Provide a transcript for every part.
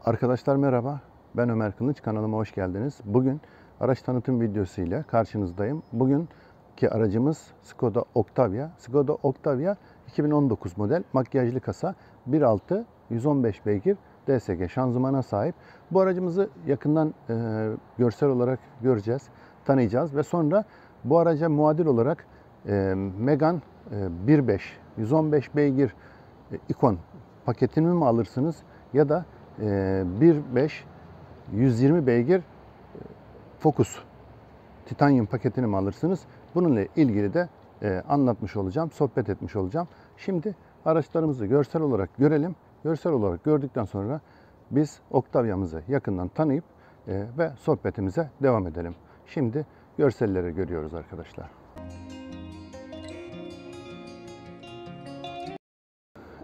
Arkadaşlar merhaba, ben Ömer Kılıç, kanalıma hoş geldiniz. Bugün araç tanıtım videosu ile karşınızdayım. Bugünkü aracımız Skoda Octavia. Skoda Octavia 2019 model makyajlı kasa 1.6 115 beygir DSG şanzımana sahip. Bu aracımızı yakından görsel olarak göreceğiz, tanıyacağız ve sonra bu araca muadil olarak Megane 1.5 115 beygir ikon paketini mi alırsınız ya da 1.5 120 beygir Focus titanyum paketini mi alırsınız? Bununla ilgili de anlatmış olacağım, sohbet etmiş olacağım. Şimdi araçlarımızı görsel olarak görelim. Görsel olarak gördükten sonra biz Octavia'mızı yakından tanıyıp ve sohbetimize devam edelim. Şimdi görselleri görüyoruz arkadaşlar.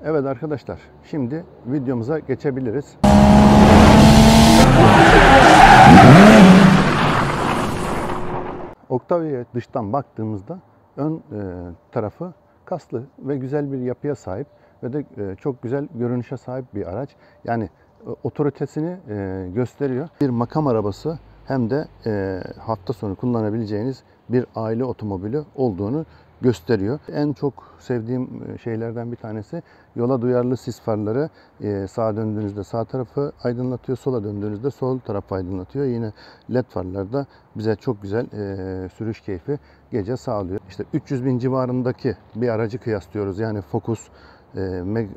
Evet arkadaşlar, şimdi videomuza geçebiliriz. Octavia'ya dıştan baktığımızda ön tarafı kaslı ve güzel bir yapıya sahip ve de çok güzel görünüşe sahip bir araç. Yani otoritesini gösteriyor. Bir makam arabası hem de hafta sonu kullanabileceğiniz bir aile otomobili olduğunu gösteriyor. En çok sevdiğim şeylerden bir tanesi yola duyarlı sis farları. Sağa döndüğünüzde sağ tarafı aydınlatıyor, sola döndüğünüzde sol tarafı aydınlatıyor. Yine led farlar da bize çok güzel sürüş keyfi gece sağlıyor. İşte 300 bin civarındaki bir aracı kıyaslıyoruz. Yani Focus,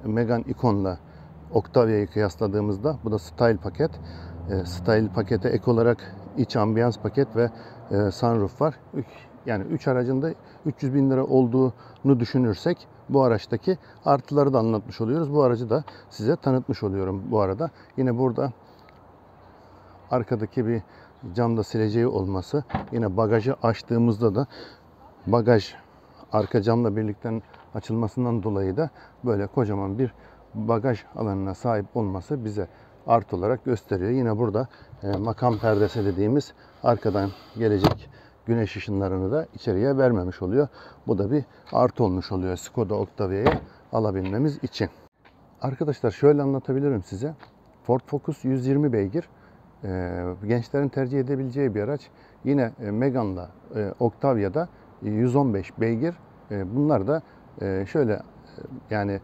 Megane Icon'la Octavia'yı kıyasladığımızda bu da Style paket. Style pakete ek olarak iç ambiyans paket ve sunroof var. Yani 3 aracın da 300 bin lira olduğunu düşünürsek bu araçtaki artıları da anlatmış oluyoruz. Bu aracı da size tanıtmış oluyorum bu arada. Yine burada arkadaki bir camda sileceği olması. Yine bagajı açtığımızda da bagaj arka camla birlikte açılmasından dolayı da böyle kocaman bir bagaj alanına sahip olması bize artı olarak gösteriyor. Yine burada makam perdesi dediğimiz arkadan gelecek güneş ışınlarını da içeriye vermemiş oluyor. Bu da bir artı olmuş oluyor Skoda Octavia'yı alabilmemiz için. Arkadaşlar şöyle anlatabilirim size. Ford Focus 120 beygir. Gençlerin tercih edebileceği bir araç. Yine Megane'la Octavia'da 115 beygir. Bunlar da şöyle yani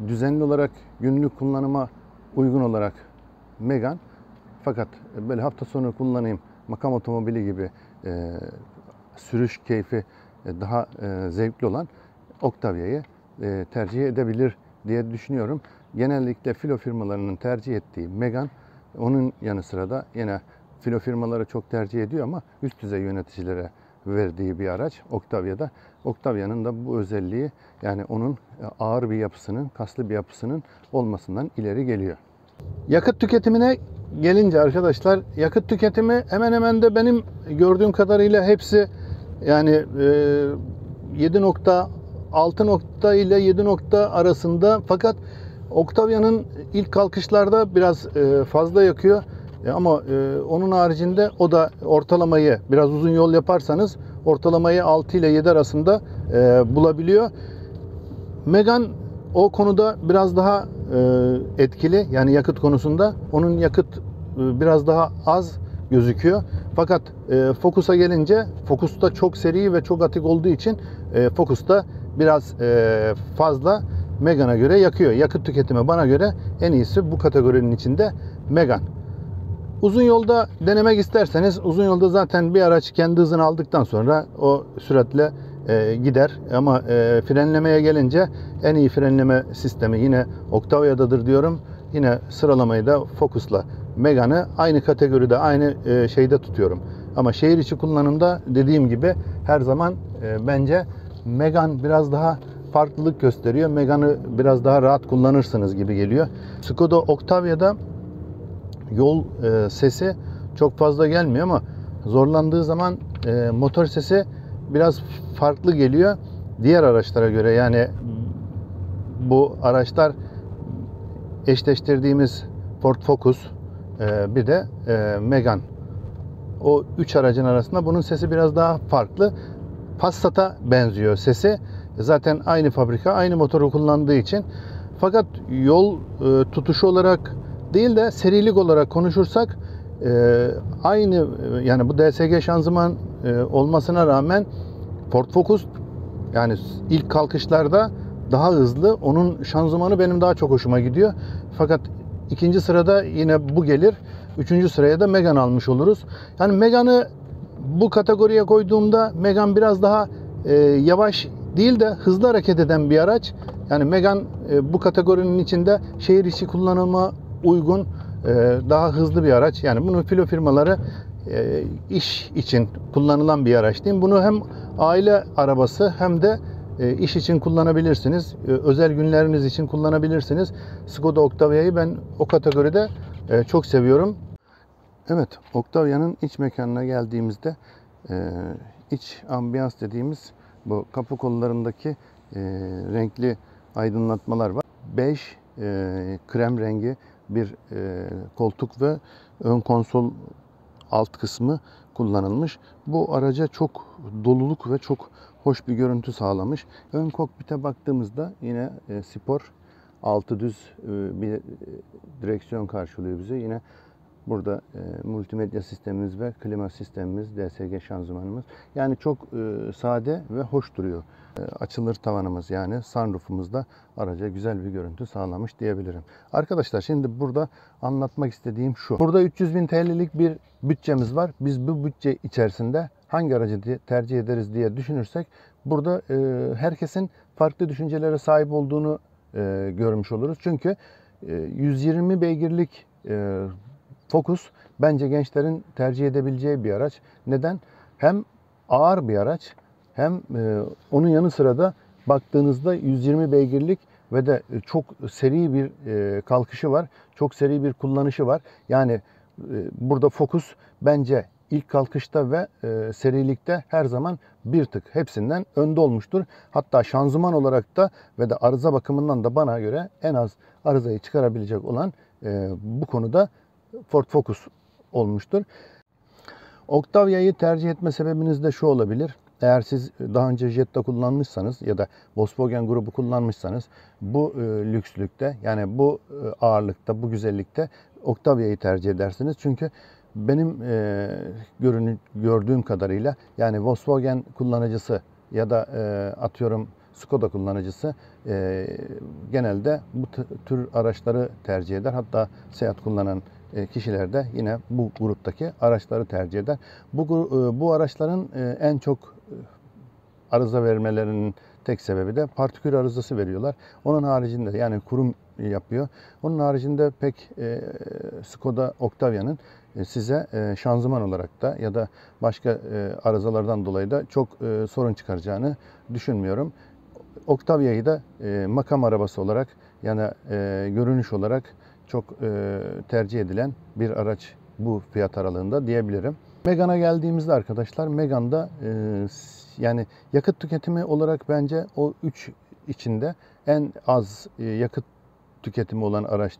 düzenli olarak günlük kullanıma uygun olarak Megane, fakat böyle hafta sonu kullanayım makam otomobili gibi sürüş keyfi daha zevkli olan Octavia'yı tercih edebilir diye düşünüyorum. Genellikle filo firmalarının tercih ettiği Megane, onun yanı sıra da yine filo firmaları çok tercih ediyor ama üst düzey yöneticilere verdiği bir araç Octavia'da. Octavia'nın da bu özelliği, yani onun ağır bir yapısının, kaslı bir yapısının olmasından ileri geliyor. Yakıt tüketimine gelince arkadaşlar, yakıt tüketimi hemen hemen de benim gördüğüm kadarıyla hepsi yani 7.6 nokta ile 7 nokta arasında, fakat Octavia'nın ilk kalkışlarda biraz fazla yakıyor. Ama onun haricinde o da ortalamayı, biraz uzun yol yaparsanız ortalamayı 6 ile 7 arasında bulabiliyor. Megane o konuda biraz daha etkili, yani yakıt konusunda. Onun yakıt biraz daha az gözüküyor. Fakat Focus'a gelince, Focus da çok seri ve çok atik olduğu için Focus da biraz fazla Megane'a göre yakıyor. Yakıt tüketimi bana göre en iyisi bu kategorinin içinde Megane. Uzun yolda denemek isterseniz, uzun yolda zaten bir araç kendi hızını aldıktan sonra o süratle gider. Ama frenlemeye gelince en iyi frenleme sistemi yine Octavia'dadır diyorum. Yine sıralamayı da Focus'la Megane'ı aynı kategoride, aynı şeyde tutuyorum. Ama şehir içi kullanımda dediğim gibi her zaman bence Megane biraz daha farklılık gösteriyor. Megane'ı biraz daha rahat kullanırsınız gibi geliyor. Skoda Octavia'da yol sesi çok fazla gelmiyor ama zorlandığı zaman motor sesi biraz farklı geliyor diğer araçlara göre. Yani bu araçlar eşleştirdiğimiz Ford Focus bir de Megane, o üç aracın arasında bunun sesi biraz daha farklı. Passat'a benziyor sesi. Zaten aynı fabrika, aynı motoru kullandığı için. Fakat yol tutuşu olarak değil de serilik olarak konuşursak aynı yani bu DSG şanzıman olmasına rağmen Ford Focus yani ilk kalkışlarda daha hızlı. Onun şanzımanı benim daha çok hoşuma gidiyor. Fakat ikinci sırada yine bu gelir. Üçüncü sıraya da Megane almış oluruz. Yani Megane'ı bu kategoriye koyduğumda Megane biraz daha yavaş değil de hızlı hareket eden bir araç. Yani Megane bu kategorinin içinde şehir içi kullanıma uygun daha hızlı bir araç. Yani bunu filo firmaları iş için kullanılan bir araç diyeyim. Bunu hem aile arabası hem de iş için kullanabilirsiniz. Özel günleriniz için kullanabilirsiniz. Skoda Octavia'yı ben o kategoride çok seviyorum. Evet, Octavia'nın iç mekanına geldiğimizde iç ambiyans dediğimiz bu kapı kollarındaki renkli aydınlatmalar var. Bej, krem rengi bir koltuk ve ön konsol alt kısmı kullanılmış. Bu araca çok doluluk ve çok hoş bir görüntü sağlamış. Ön kokpite baktığımızda yine spor, altı düz bir direksiyon karşılıyor bize. Yine burada multimedya sistemimiz ve klima sistemimiz, DSG şanzımanımız. Yani çok sade ve hoş duruyor. Açılır tavanımız yani sunroofumuzda araca güzel bir görüntü sağlamış diyebilirim. Arkadaşlar şimdi burada anlatmak istediğim şu. Burada 300.000 TL'lik bir bütçemiz var. Biz bu bütçe içerisinde hangi aracı tercih ederiz diye düşünürsek burada herkesin farklı düşüncelere sahip olduğunu görmüş oluruz. Çünkü 120 beygirlik Focus bence gençlerin tercih edebileceği bir araç. Neden? Hem ağır bir araç hem onun yanı sıra da baktığınızda 120 beygirlik ve de çok seri bir kalkışı var. Çok seri bir kullanışı var. Yani burada Focus bence ilk kalkışta ve serilikte her zaman bir tık hepsinden önde olmuştur. Hatta şanzıman olarak da ve de arıza bakımından da bana göre en az arızayı çıkarabilecek olan bu konuda Ford Focus olmuştur. Octavia'yı tercih etme sebebiniz de şu olabilir. Eğer siz daha önce Jetta kullanmışsanız ya da Volkswagen grubu kullanmışsanız bu lükslükte yani bu ağırlıkta, bu güzellikte Octavia'yı tercih edersiniz. Çünkü benim gördüğüm kadarıyla yani Volkswagen kullanıcısı ya da atıyorum Skoda kullanıcısı genelde bu tür araçları tercih eder. Hatta Seat kullanan kişiler de yine bu gruptaki araçları tercih eder. Bu araçların en çok arıza vermelerinin tek sebebi de partikül arızası veriyorlar. Onun haricinde yani kurum yapıyor. Onun haricinde pek Skoda Octavia'nın size şanzıman olarak da ya da başka arızalardan dolayı da çok sorun çıkaracağını düşünmüyorum. Octavia'yı da makam arabası olarak yani görünüş olarak çok tercih edilen bir araç bu fiyat aralığında diyebilirim. Megane'a geldiğimizde arkadaşlar Megane'da yani yakıt tüketimi olarak bence o 3 içinde en az yakıt tüketimi olan araç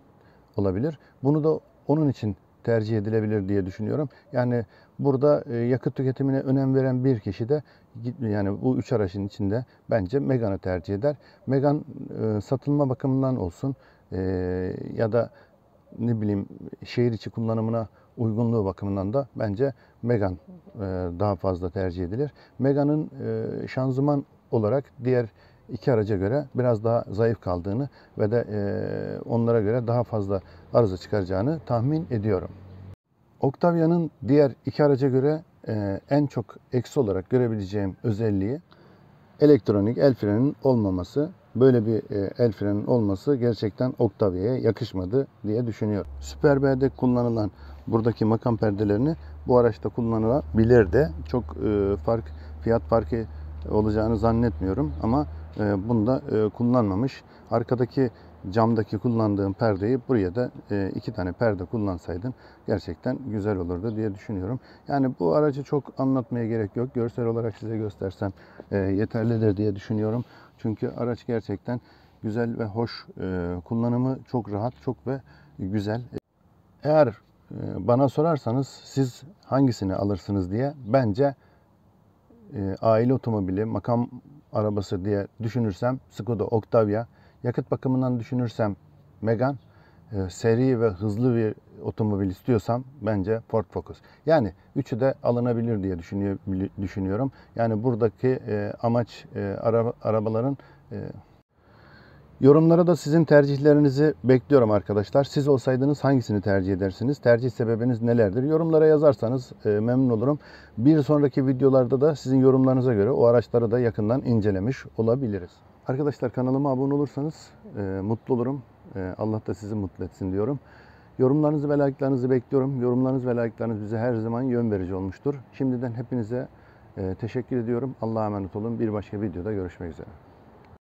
olabilir. Bunu da onun için tercih edilebilir diye düşünüyorum. Yani burada yakıt tüketimine önem veren bir kişi de yani bu 3 aracın içinde bence Megane'ı tercih eder. Megane satılma bakımından olsun ya da ne bileyim şehir içi kullanımına uygunluğu bakımından da bence Megane daha fazla tercih edilir. Megane'ın şanzıman olarak diğer iki araca göre biraz daha zayıf kaldığını ve de onlara göre daha fazla arıza çıkaracağını tahmin ediyorum. Octavia'nın diğer iki araca göre en çok eksi olarak görebileceğim özelliği elektronik el frenin olmaması. Böyle bir el frenin olması gerçekten Octavia'ya yakışmadı diye düşünüyorum. Super B'de kullanılan buradaki makam perdelerini bu araçta kullanılabilir de çok fiyat farkı olacağını zannetmiyorum ama bunda kullanmamış. Arkadaki camdaki kullandığım perdeyi buraya da iki tane perde kullansaydın gerçekten güzel olurdu diye düşünüyorum. Yani bu aracı çok anlatmaya gerek yok. Görsel olarak size göstersem yeterlidir diye düşünüyorum. Çünkü araç gerçekten güzel ve hoş. Kullanımı çok rahat, çok ve güzel. Eğer bana sorarsanız siz hangisini alırsınız diye bence aile otomobili, makam arabası diye düşünürsem Skoda Octavia, yakıt bakımından düşünürsem Megane, seri ve hızlı bir otomobil istiyorsam bence Ford Focus. Yani üçü de alınabilir diye düşünüyorum. Yani buradaki amaç arabaların yorumlara da sizin tercihlerinizi bekliyorum arkadaşlar. Siz olsaydınız hangisini tercih edersiniz? Tercih sebebiniz nelerdir? Yorumlara yazarsanız memnun olurum. Bir sonraki videolarda da sizin yorumlarınıza göre o araçları da yakından incelemiş olabiliriz. Arkadaşlar kanalıma abone olursanız mutlu olurum. Allah da sizi mutlu etsin diyorum. Yorumlarınızı ve like'larınızı bekliyorum. Yorumlarınız ve like'larınız bize her zaman yön verici olmuştur. Şimdiden hepinize teşekkür ediyorum. Allah'a emanet olun. Bir başka videoda görüşmek üzere.